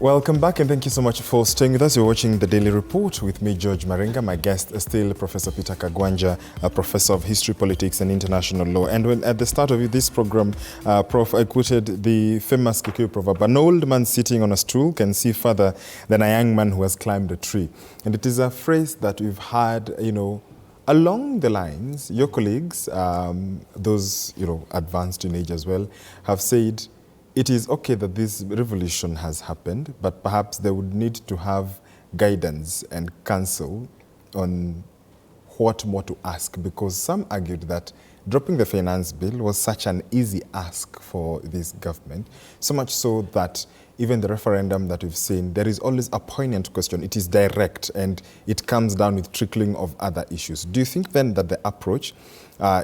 Welcome back and thank you so much for staying with us. You're watching The Daily Report with me, George Maringa. My guest is still Professor Peter Kagwanja, a professor of history, politics and international law. And when at the start of this program, Prof, I quoted the famous Kikuyu proverb, an old man sitting on a stool can see further than a young man who has climbed a tree. And it is a phrase that we've had, along the lines. Your colleagues, those, advanced in age as well, have said, it is okay that this revolution has happened, but perhaps they would need to have guidance and counsel on what more to ask, because some argued that dropping the finance bill was such an easy ask for this government, so much so that even the referendum that we've seen, there is always a poignant question. It is direct and it comes down with trickling of other issues. Do you think then that the approach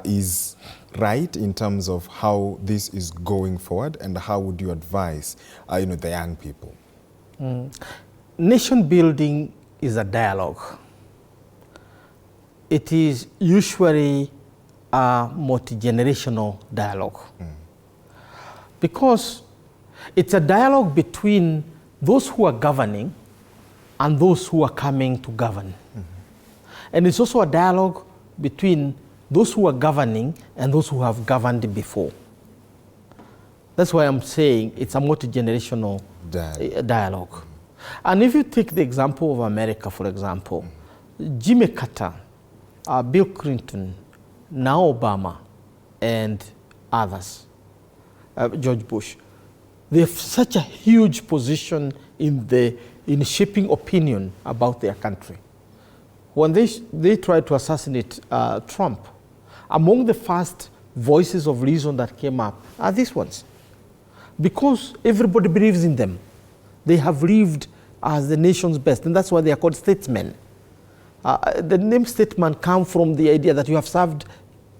is right in terms of how this is going forward, and how would you advise the young people? Nation building is a dialogue. It is usually a multi-generational dialogue, because it's a dialogue between those who are governing and those who are coming to govern. And it's also a dialogue between those who are governing and those who have governed before. That's why I'm saying it's a multi-generational dialogue. And if you take the example of America, for example, Jimmy Carter, Bill Clinton, now Obama, and others, George Bush, they have such a huge position in shaping opinion about their country. When they tried to assassinate Trump, among the first voices of reason that came up are these ones, because everybody believes in them. They have lived as the nation's best, and that's why they are called statesmen. The name statesman comes from the idea that you have served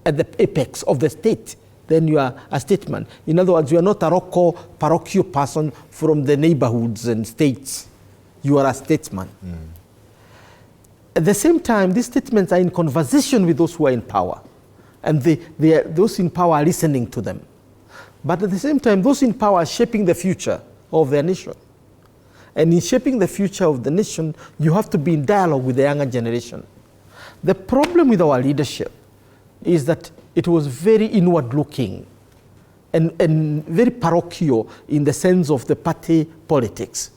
at the apex of the state, then you are a statesman. In other words, you are not a local parochial person from the neighborhoods and states. You are a statesman. At the same time, these statements are in conversation with those who are in power, and those in power are listening to them. But at the same time, those in power are shaping the future of their nation. And in shaping the future of the nation, you have to be in dialogue with the younger generation. The problem with our leadership is that it was very inward-looking and very parochial in the sense of the party politics.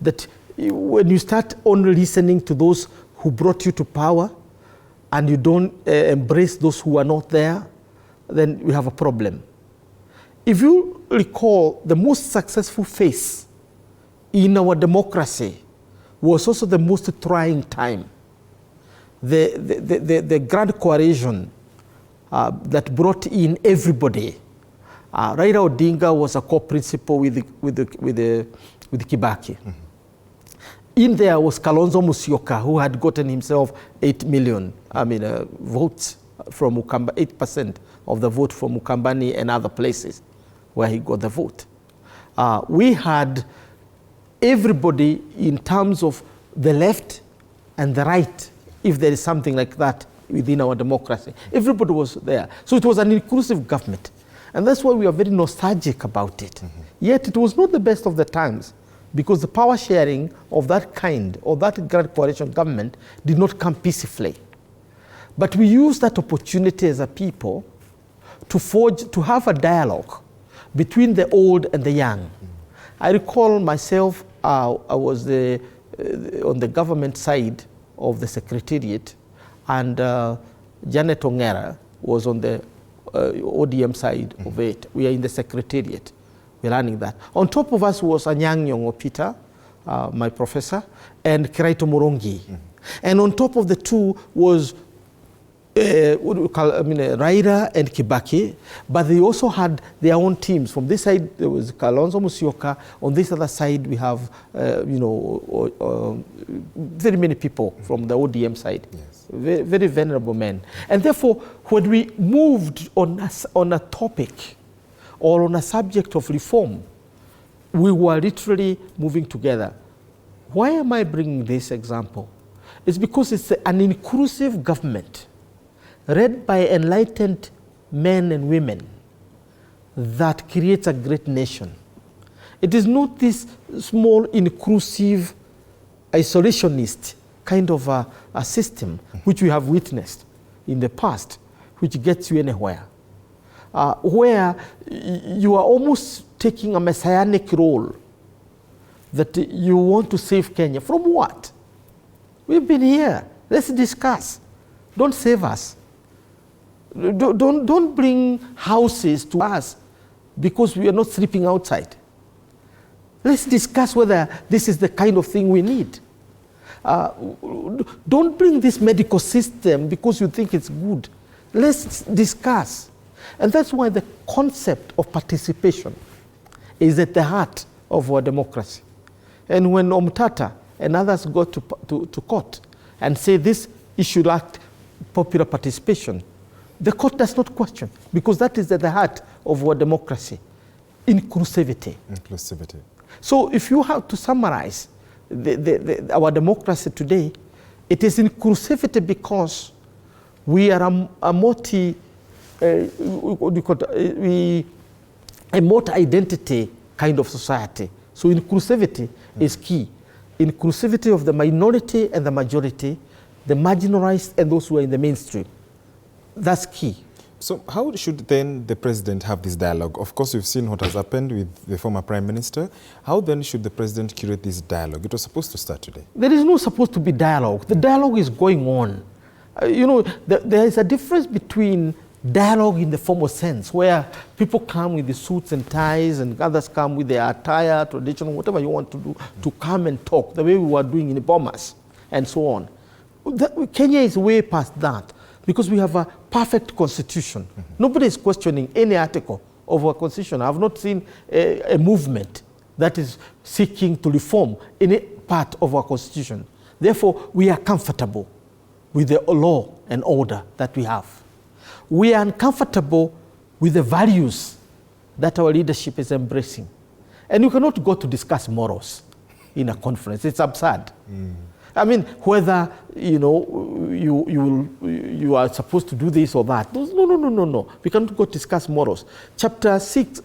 That when you start only listening to those who brought you to power, and you don't embrace those who are not there, then we have a problem. If you recall, the most successful phase in our democracy was also the most trying time. The Grand Coalition that brought in everybody. Raila Odinga was a co-principal with Kibaki. In there was Kalonzo Musyoka, who had gotten himself 8 million votes from Mukamba, 8% of the vote from Mukambani and other places where he got the vote. We had everybody in terms of the left and the right, if there is something like that within our democracy. Everybody was there. So it was an inclusive government. And that's why we are very nostalgic about it. Yet it was not the best of the times, because the power sharing of that kind, or that Grand Coalition government, did not come peacefully. But we used that opportunity as a people to have a dialogue between the old and the young. I recall myself, I was on the government side of the secretariat, and Janet Ongera was on the ODM side of it. We are in the secretariat. We're learning that. On top of us was Anyang Nyong'o Peter, my professor, and Kiraito Morongi. And on top of the two was Raila and Kibaki, but they also had their own teams. From this side, there was Kalonzo Musyoka. On this other side, we have, very many people from the ODM side. Yes. Very, very venerable men. And therefore, when we moved on a topic or on a subject of reform, we were literally moving together. Why am I bringing this example? It's because it's an inclusive government led by enlightened men and women that creates a great nation. It is not this small, inclusive, isolationist kind of a system which we have witnessed in the past, which gets you anywhere, where you are almost taking a messianic role that you want to save Kenya. From what? We've been here. Let's discuss. Don't save us. Don't bring houses to us because we are not sleeping outside. Let's discuss whether this is the kind of thing we need. Don't bring this medical system because you think it's good. Let's discuss. And that's why the concept of participation is at the heart of our democracy. And when Omtata and others go to court and say this issue lacked popular participation, the court does not question, because that is at the heart of our democracy. Inclusivity. Inclusivity. So if you have to summarize our democracy today, it is inclusivity because we are a multi-identity kind of society. So inclusivity is key. Inclusivity of the minority and the majority, the marginalized and those who are in the mainstream. That's key. So how should then the president have this dialogue? Of course, we've seen what has happened with the former prime minister. How then should the president curate this dialogue? It was supposed to start today. There is no supposed to be dialogue. The dialogue is going on. There is a difference between dialogue in the formal sense, where people come with the suits and ties and others come with their attire, traditional, whatever you want to do, to come and talk, the way we were doing in the bombers and so on. Kenya is way past that, because we have a perfect constitution. Nobody is questioning any article of our constitution. I have not seen a movement that is seeking to reform any part of our constitution. Therefore, we are comfortable with the law and order that we have. We are uncomfortable with the values that our leadership is embracing. And you cannot go to discuss morals in a conference. It's absurd. I mean, whether you are supposed to do this or that. No. We cannot go discuss morals. Chapter 6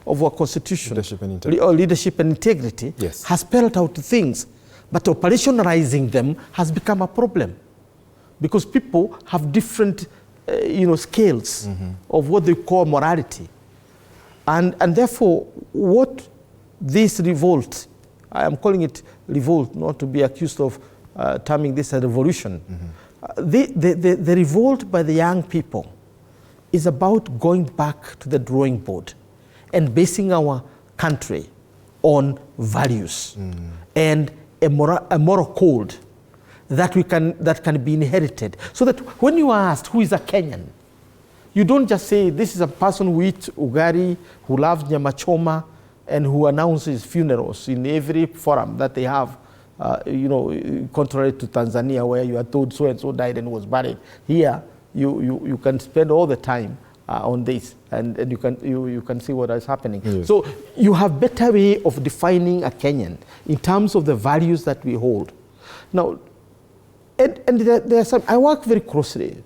of our Constitution, leadership and integrity, yes, has spelled out things, but operationalizing them has become a problem, because people have different, scales of what they call morality, and therefore, what this revolt, I am calling it revolt, not to be accused of terming this a revolution. The revolt by the young people is about going back to the drawing board and basing our country on values and a moral code that can be inherited. So that when you are asked who is a Kenyan, you don't just say this is a person who eats ugari, who loves nyama choma, and who announces funerals in every forum that they have, contrary to Tanzania, where you are told so-and-so died and was buried. Here, you can spend all the time on this, and you can see what is happening. Yes. So you have better way of defining a Kenyan in terms of the values that we hold. Now, and there are some, I work very closely,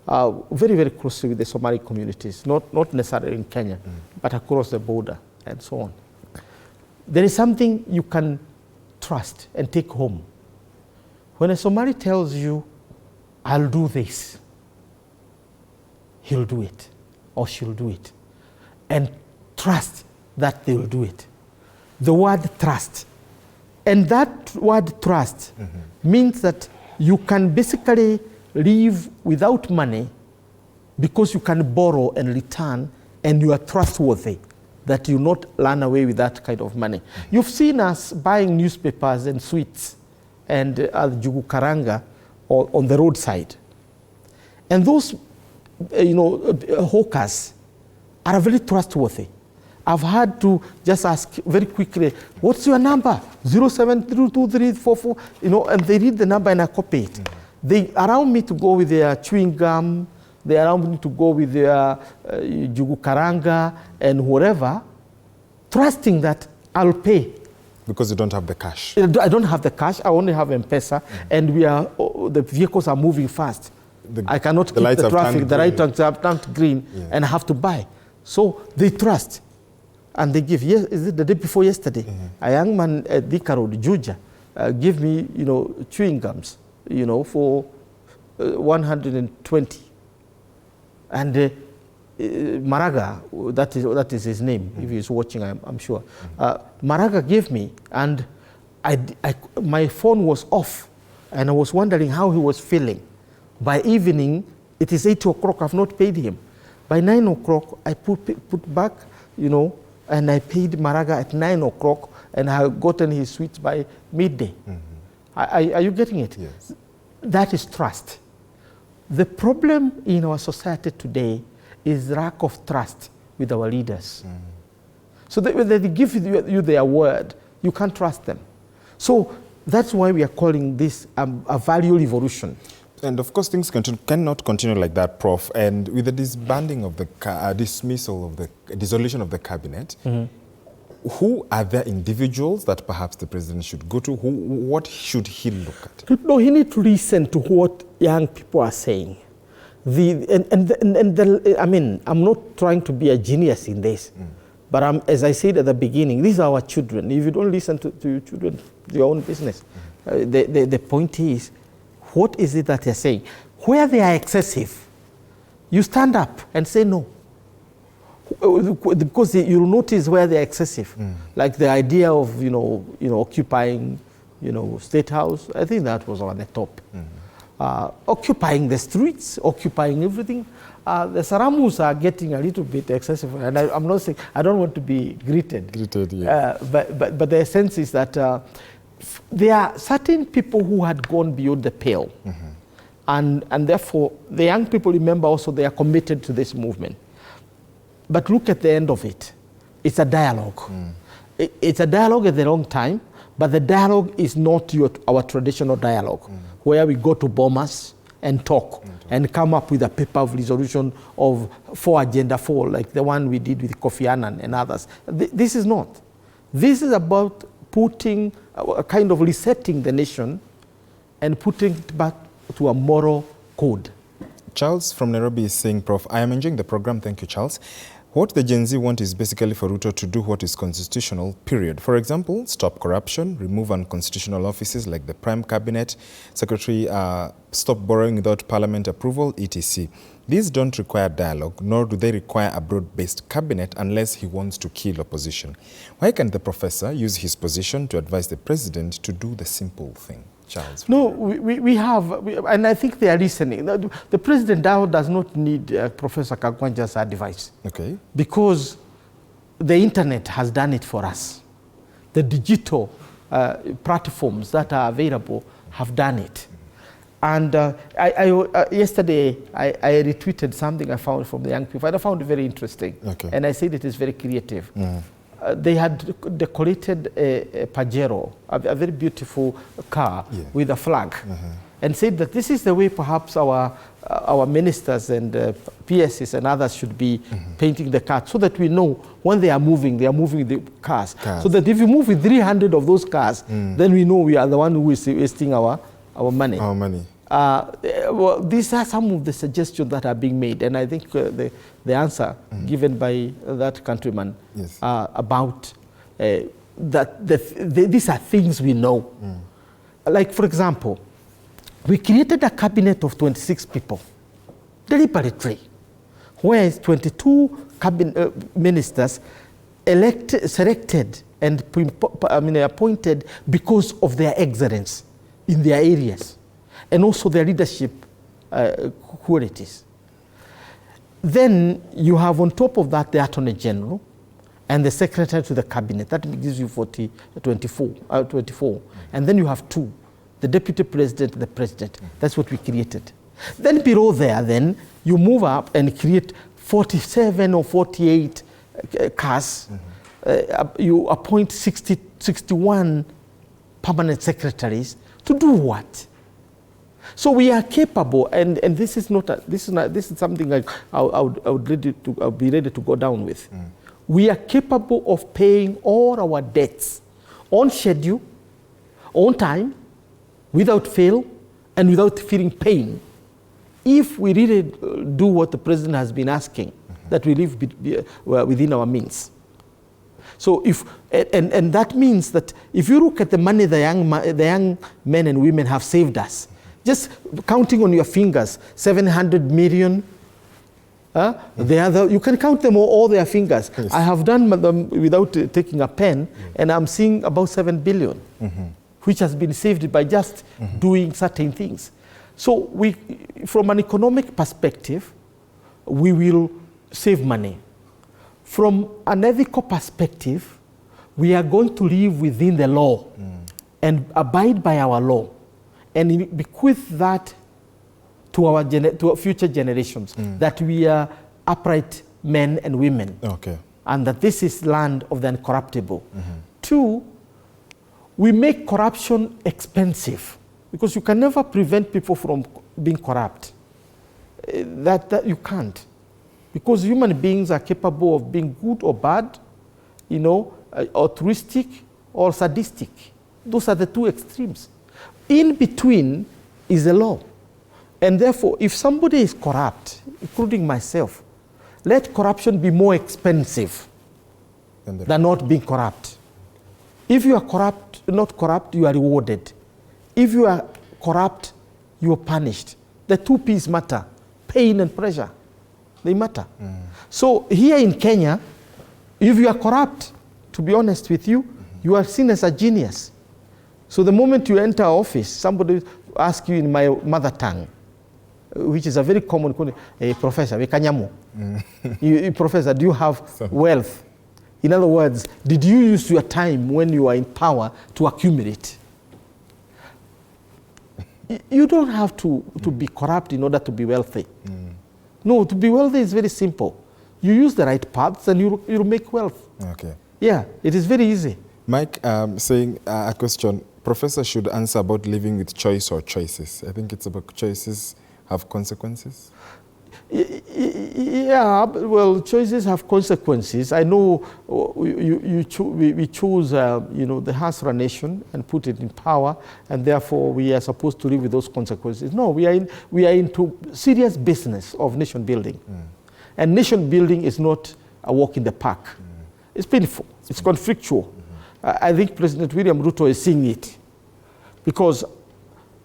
very, very closely with the Somali communities, not necessarily in Kenya, but across the border and so on. There is something you can trust and take home. When a Somali tells you, I'll do this, he'll do it, or she'll do it. And trust that they will do it. The word trust. And that word trust means that you can basically live without money because you can borrow and return, and you are trustworthy, that you not run away with that kind of money. You've seen us buying newspapers and sweets and jugu karanga on the roadside. And those hawkers are very trustworthy. I've had to just ask very quickly, what's your number? 0722344, and they read the number and I copy it. They allow me to go with their chewing gum, they allow me to go with their jugu karanga and whatever, trusting that I'll pay. Because you don't have the cash. I don't have the cash, I only have M-Pesa, and the vehicles are moving fast. I cannot keep the traffic, the lights have turned green, and I have to buy. So they trust. And they give, yes, is it the day before yesterday? A young man at Thika Road, Juja, gave me, chewing gums, for 120. And Maraga, that is his name, if he's watching, I'm sure. Maraga gave me, and my phone was off, and I was wondering how he was feeling. By evening, it is 8 o'clock, I've not paid him. By 9 o'clock, I put back, and I paid Maraga at 9 o'clock, and I had gotten his sweets by midday. Are you getting it? Yes. That is trust. The problem in our society today is lack of trust with our leaders. So when they give you their word, you can't trust them. So that's why we are calling this a value revolution. And of course, things cannot continue like that, Prof. And with the disbanding of the dismissal of the dissolution of the cabinet, who are the individuals that perhaps the president should go to? What should he look at? No, he needs to listen to what young people are saying. I mean, I'm not trying to be a genius in this, but as I said at the beginning, these are our children. If you don't listen to your children, your own business. The point is, what is it that they're saying? Where they are excessive, you stand up and say no. Because you'll notice where they're excessive. Like the idea of, occupying, State House, I think that was on the top. Occupying the streets, occupying everything. The Saramus are getting a little bit excessive, and I'm not saying, I don't want to be greeted. Yeah. But the sense is that there are certain people who had gone beyond the pale. And therefore, the young people, remember also, they are committed to this movement. But look at the end of it. It's a dialogue. It's a dialogue at the wrong time, but the dialogue is not our traditional dialogue, where we go to bombers and talk and come up with a paper of resolution of Agenda 4, like the one we did with Kofi Annan and others. This is not. This is about putting, a kind of resetting the nation and putting it back to a moral code. Charles from Nairobi is saying, Prof, I am enjoying the program. Thank you, Charles. What the Gen Z want is basically for Ruto to do what is constitutional, period. For example, stop corruption, remove unconstitutional offices like the Prime Cabinet Secretary, stop borrowing without Parliament approval, etc. These don't require dialogue, nor do they require a broad-based cabinet unless he wants to kill opposition. Why can't the professor use his position to advise the president to do the simple thing? Charles. No, we have, and I think they are listening. The president now does not need Professor Kagwanja's advice. Okay. Because the internet has done it for us. The digital platforms that are available have done it. And yesterday, I retweeted something I found from the young people, and I found it very interesting. Okay. And I said it is very creative. They had decorated a Pajero, a very beautiful car with a flag, and said that this is the way perhaps our ministers and PSs and others should be painting the cars, so that we know when they are moving the cars. So that if you move with 300 of those cars, then we know we are the one who is wasting our money. Our money. Well, these are some of the suggestions that are being made, and I think the answer given by that countryman about that these are things we know. Like, for example, we created a cabinet of 26 people, deliberately, whereas 22 ministers selected and appointed because of their excellence in their areas, and also their leadership qualities. Then you have on top of that the Attorney General and the Secretary to the Cabinet. That gives you 24. And then you have two, the Deputy President and the President. That's what we created. Then below there, then you move up and create 47 or 48 CAS. You appoint 61 permanent secretaries to do what? So we are capable, and this is something like I would be ready to go down with. We are capable of paying all our debts on schedule, on time, without fail, and without feeling pain. If we really do what the president has been asking, that we live within our means. So and that means that if you look at the money the young men and women have saved us, just counting on your fingers, 700 million. The other, you can count them all their fingers. Yes. I have done them without taking a pen, and I'm seeing about 7 billion, which has been saved by just doing certain things. So from an economic perspective, we will save money. From an ethical perspective, we are going to live within the law and abide by our law and bequeath that to our future generations, that we are upright men and women, and that this is land of the incorruptible. 2, we make corruption expensive, because you can never prevent people from being corrupt. That you can't, because human beings are capable of being good or bad, altruistic or sadistic. Those are the 2 extremes. In between is the law. And therefore, if somebody is corrupt, including myself, let corruption be more expensive than not being corrupt. If you are not corrupt, you are rewarded. If you are corrupt, you are punished. The 2 P's matter, pain and pleasure. They matter. So here in Kenya, if you are corrupt, to be honest with you, you are seen as a genius. So the moment you enter office, somebody asks you in my mother tongue, which is a very common question, Professor, Professor, do you have wealth? In other words, did you use your time when you are in power to accumulate? You don't have to be corrupt in order to be wealthy. No, to be wealthy is very simple. You use the right paths and you'll make wealth. Yeah, it is very easy. Mike, saying a question, Professor should answer about living with choice or choices. I think it's about choices have consequences. Yeah, well, choices have consequences. I know we chose, the Hasra nation and put it in power, and therefore we are supposed to live with those consequences. No, we are into serious business of nation building, and nation building is not a walk in the park. It's painful. It's conflictual. I think President William Ruto is seeing it, because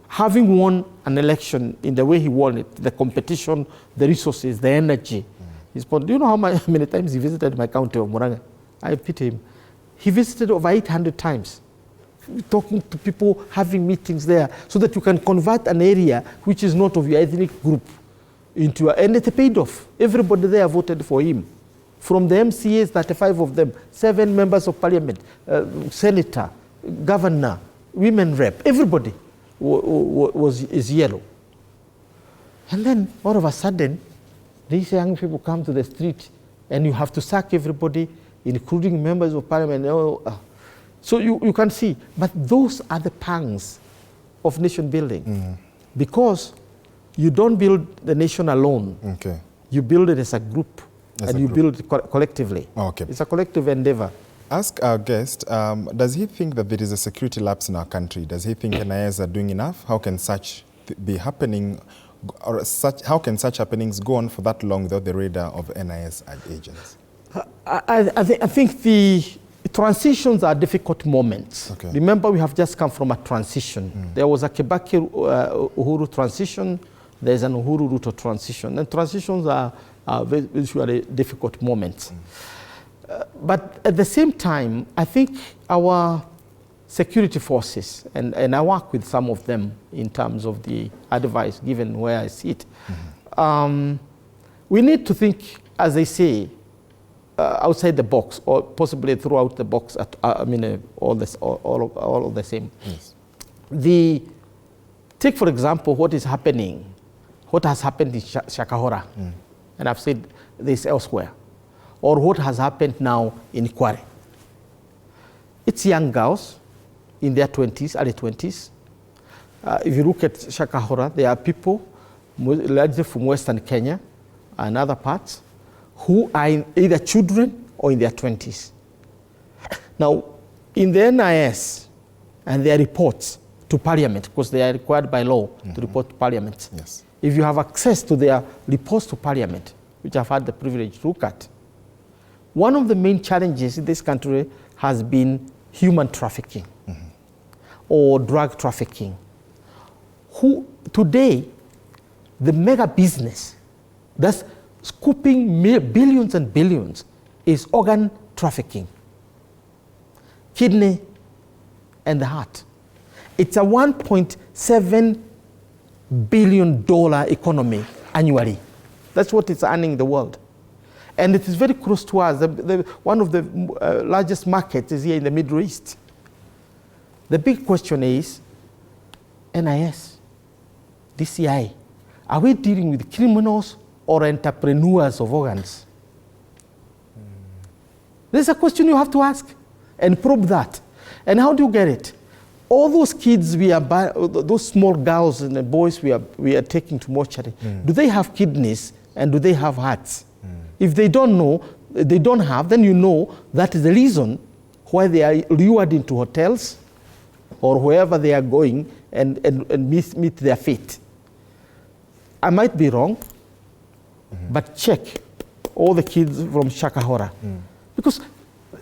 having won an election in the way he won it, the competition, the resources, the energy. Do you know how many times he visited my county of Murang'a? I pity him. He visited over 800 times, talking to people, having meetings there, so that you can convert an area which is not of your ethnic group into and it paid off. Everybody there voted for him. From the MCAs, 35 of them, 7 members of parliament, senator, governor, women rep, everybody is yellow. And then all of a sudden, these young people come to the street and you have to sack everybody, including members of parliament. So you can see, but those are the pangs of nation building. Because you don't build the nation alone. You build it as a group, and you build it collectively. It's a collective endeavor. Ask our guest, does he think that there is a security lapse in our country? Does he think NIS are doing enough? How can such be happening, or how can such happenings go on for that long without the radar of NIS agents? I think the transitions are difficult moments. Remember, we have just come from a transition. There was a Kibaki Uhuru transition. There's an Uhuru Ruto transition. And transitions are usually difficult moments. But at the same time, I think our security forces, and I work with some of them in terms of the advice given where I sit, we need to think, as they say, outside the box, or possibly throughout the box. All of the same. Take for example what has happened in Shakahora, and I've said this elsewhere, or what has happened now in Kware. It's young girls in their 20s, early 20s. If you look at Shakahora, there are people, largely from Western Kenya and other parts, who are either children or in their 20s. Now, in the NIS and their reports to Parliament, because they are required by law to report to Parliament, if you have access to their reports to Parliament, which I've had the privilege to look at, one of the main challenges in this country has been human trafficking or drug trafficking. Today, the mega business that's scooping billions and billions is organ trafficking, kidney and the heart. It's a $1.7 billion economy annually. That's what it's earning the world. And it is very close to us. One of the largest markets is here in the Middle East. The big question is, NIS, DCI, are we dealing with criminals or entrepreneurs of organs? This is a question you have to ask and probe that. And how do you get it? All those kids those small girls and the boys we are taking to mortuary, do they have kidneys and do they have hearts? If they don't know, they don't have, then you know that is the reason why they are lured into hotels or wherever they are going and meet their fate. I might be wrong, but check all the kids from Shakahora. Because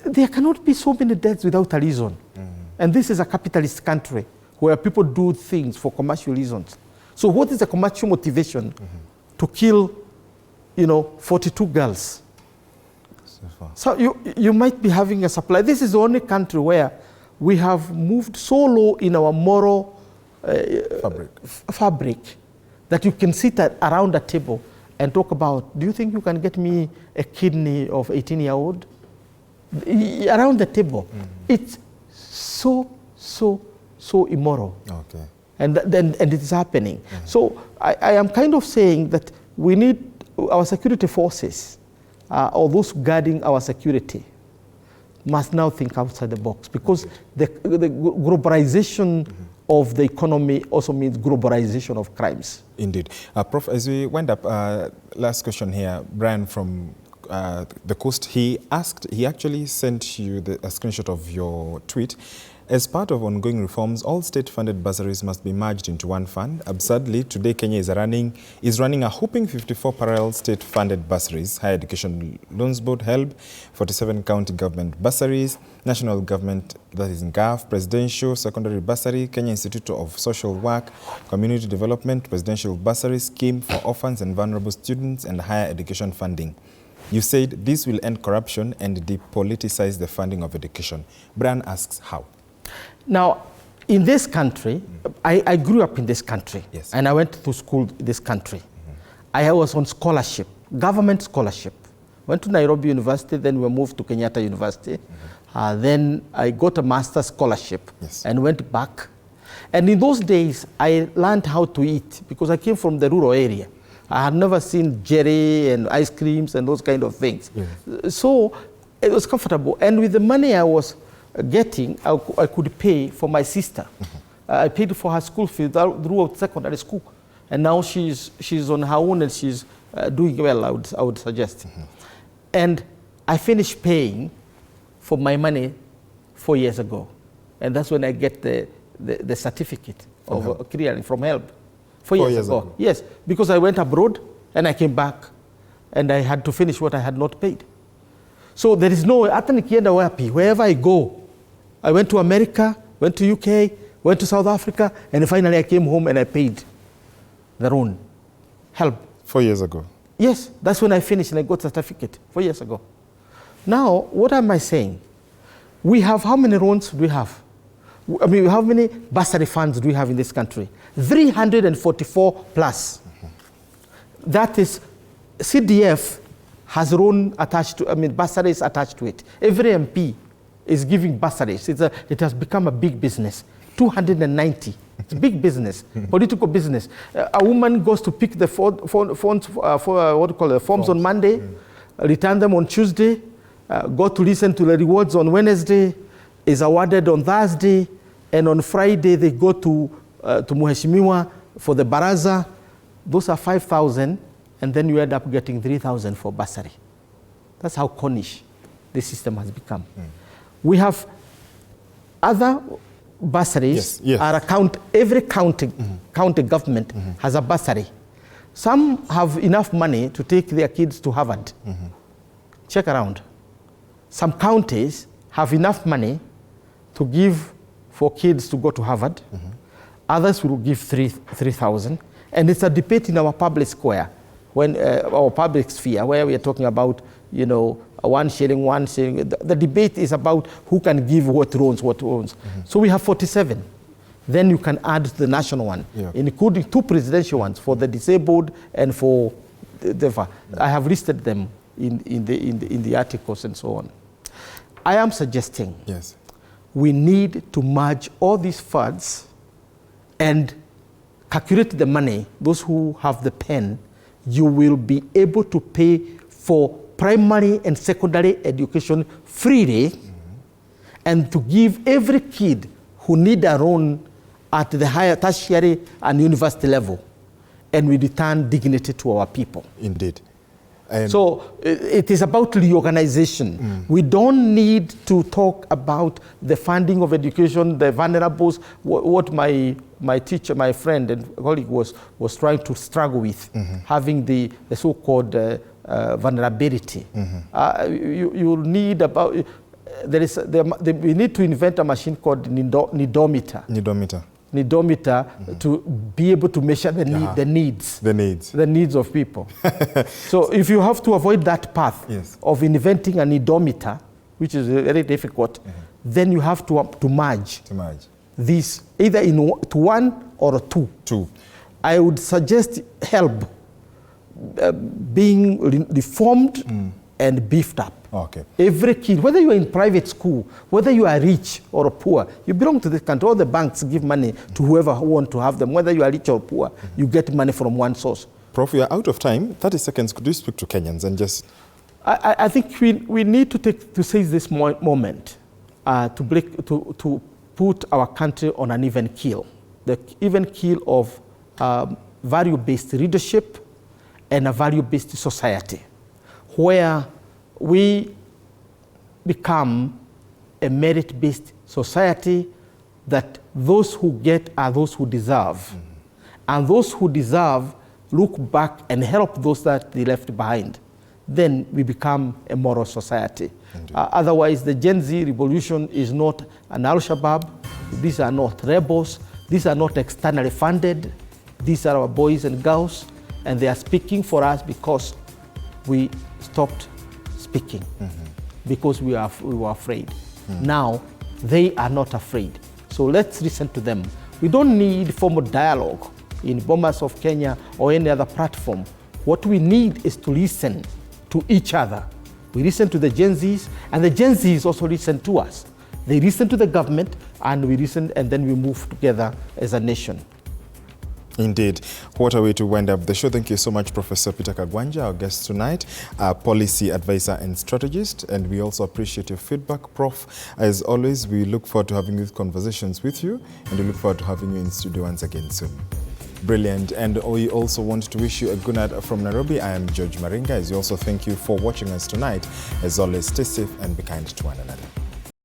there cannot be so many deaths without a reason. And this is a capitalist country where people do things for commercial reasons. So what is the commercial motivation to kill 42 girls? So you might be having a supply. This is the only country where we have moved so low in our moral fabric that you can sit around a table and talk about, do you think you can get me a kidney of 18-year-old? Around the table. It's so immoral. Okay. And it is happening. So I am kind of saying that we need our security forces, or those guarding our security, must now think outside the box, because the globalization of the economy also means globalization of crimes. Indeed. Prof, as we wind up, last question here, Brian from the Coast, he actually sent you a screenshot of your tweet. As part of ongoing reforms, all state-funded bursaries must be merged into one fund. Absurdly, today Kenya is running a whopping 54 parallel state-funded bursaries: Higher Education Loans Board, HELB, 47 county government bursaries, national government, that is NGAF, presidential secondary bursary, Kenya Institute of Social Work, community development, presidential bursary scheme for orphans and vulnerable students, and higher education funding. You said this will end corruption and depoliticize the funding of education. Brian asks how. Now, in this country, I grew up in this country, yes, and I went to school in this country. I was on scholarship, government scholarship. Went to Nairobi University, then we moved to Kenyatta University. Then I got a master's scholarship, yes, and went back. And in those days, I learned how to eat because I came from the rural area. I had never seen jelly and ice creams and those kind of things. Yes. So it was comfortable. And with the money I was getting, I could pay for my sister. I paid for her school fees throughout secondary school. And now she's on her own and she's doing well, I would suggest. And I finished paying for my money 4 years ago. And that's when I get the certificate of clearing from HELB. 4 years ago. Yes, because I went abroad and I came back and I had to finish what I had not paid. So there is no, wherever I go, I went to America, went to UK, went to South Africa, and finally I came home and I paid the loan. HELB. 4 years ago? Yes, that's when I finished and I got a certificate 4 years ago. Now, what am I saying? We have, how many loans do we have? I mean, how many bursary funds do we have in this country? 344 plus. That is, CDF has loan attached to, bursaries attached to it. Every MP is giving bursaries. It has become a big business. 290. It's a big business, political business. A woman goes to pick the forms on Monday, return them on Tuesday, go to listen to the rewards on Wednesday, is awarded on Thursday, and on Friday they go to Muheshimiwa for the baraza. Those are 5,000, and then you end up getting 3,000 for bursary. That's how cornish this system has become. We have other bursaries. Every county government has a bursary. Some have enough money to take their kids to Harvard. Check around. some counties have enough money to give for kids to go to Harvard. Others will give 3,000. And it's a debate in our public square, when our public sphere, where we are talking about, you know, 1 shilling, 1 shilling. The debate is about who can give what loans. So we have 47. Then you can add the national one, including 2 presidential ones for the disabled and for the. I have listed them in the articles and so on. I am suggesting we need to merge all these funds and calculate the money. Those who have the pen, you will be able to pay for primary and secondary education freely, and to give every kid who need a loan at the higher tertiary and university level, and we return dignity to our people. Indeed. So it is about reorganization. We don't need to talk about the funding of education, the vulnerables, what my teacher, my friend and colleague was trying to struggle with, having the so-called vulnerability. You need about, we need to invent a machine called nidometer. To be able to measure the needs of people. So if you have to avoid that path of inventing a nidometer, which is very difficult, then you have to merge these either to 1 or 2. I would suggest help being reformed and beefed up. Every kid, whether you are in private school, whether you are rich or poor, you belong to this country. All the banks give money to whoever want to have them. Whether you are rich or poor, you get money from one source. Prof, we are out of time. 30 seconds. Could you speak to Kenyans and just... I think we need to seize this moment to put our country on an even keel. The even keel of value-based leadership and a value-based society, where we become a merit-based society, that those who get are those who deserve. And those who deserve look back and help those that they left behind. Then we become a moral society. Otherwise, the Gen Z revolution is not an Al-Shabaab. These are not rebels. These are not externally funded. These are our boys and girls, and they are speaking for us because we stopped speaking, because we were afraid. Now, they are not afraid. So let's listen to them. We don't need formal dialogue in Bombas of Kenya or any other platform. What we need is to listen to each other. We listen to the Gen Zs, and the Gen Zs also listen to us. They listen to the government, and we listen, and then we move together as a nation. Indeed. What a way to wind up the show. Thank you so much, Professor Peter Kagwanja, our guest tonight, policy advisor and strategist. And we also appreciate your feedback, Prof. As always, we look forward to having these conversations with you, and we look forward to having you in studio once again soon. Brilliant. And we also want to wish you a good night from Nairobi. I am George Maringa. As you also thank you for watching us tonight. As always, stay safe and be kind to one another.